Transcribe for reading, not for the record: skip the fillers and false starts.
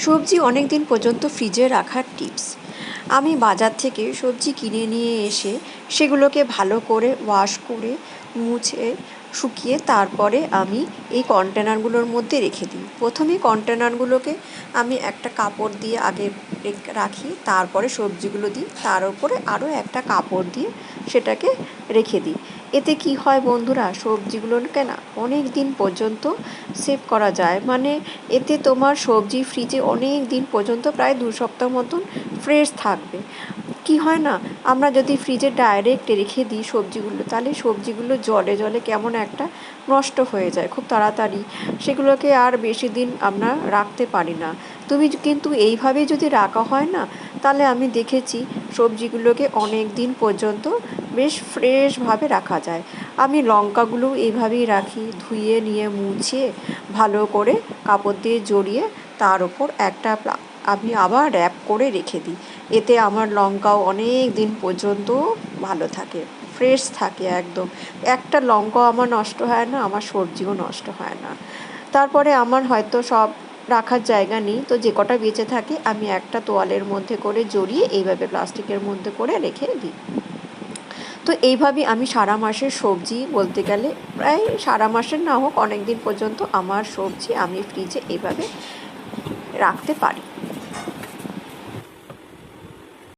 সবজি অনেক দিন পর্যন্ত ফ্রিজে রাখার টিপস। আমি বাজার থেকে সবজি কিনে নিয়ে এসে সেগুলোকে ভালো করে ওয়াশ করে মুছে শুকিয়ে তারপরে আমি এই কন্টেনারগুলোর মধ্যে রেখে দিই। প্রথমে কন্টেনারগুলোকে আমি একটা কাপড় দিয়ে আগে রাখি, তারপরে সবজিগুলো দিই, তার উপরে আরও একটা কাপড় দিয়ে সেটাকে রেখে দিই। এতে কি হয় বন্ধুরা, সবজিগুলোকে না অনেক দিন পর্যন্ত সেভ করা যায়। মানে এতে তোমার সবজি ফ্রিজে অনেক দিন পর্যন্ত প্রায় 2 সপ্তাহ মতন ফ্রেশ থাকবে। কি হয় না, আমরা যদি ফ্রিজে ডাইরেক্ট রেখে দিই সবজিগুলো, তাহলে সবজিগুলো জলে জলে কেমন একটা নষ্ট হয়ে যায় খুব তাড়াতাড়ি, সেগুলোকে আর বেশি দিন আমরা রাখতে পারি না। তুমি কিন্তু এইভাবে যদি রাখা হয় না, তাহলে আমি দেখেছি সবজিগুলোকে অনেক দিন পর্যন্ত বেশ ফ্রেশভাবে রাখা যায়। আমি লঙ্কাগুলো এইভাবেই রাখি, ধুয়ে নিয়ে মুছে ভালো করে কাপড় দিয়ে জড়িয়ে তার ওপর আমি আবার র্যাপ করে রেখে দিই। এতে আমার লঙ্কাও অনেক দিন পর্যন্ত ভালো থাকে, ফ্রেশ থাকে একদম। একটা লঙ্কাও আমার নষ্ট হয় না, আমার সবজিও নষ্ট হয় না। তারপরে আমার হয়তো সব রাখার জায়গা নেই, তো যে কটা বেঁচে থাকে আমি একটা তোয়ালের মধ্যে করে জড়িয়ে এইভাবে প্লাস্টিকের মধ্যে করে রেখে দিই। তো এইভাবেই আমি সারা মাসের সবজি, বলতে গেলে প্রায় সারা মাসের না হোক অনেক দিন পর্যন্ত আমার সবজি আমি ফ্রিজে এইভাবে রাখতে পারি।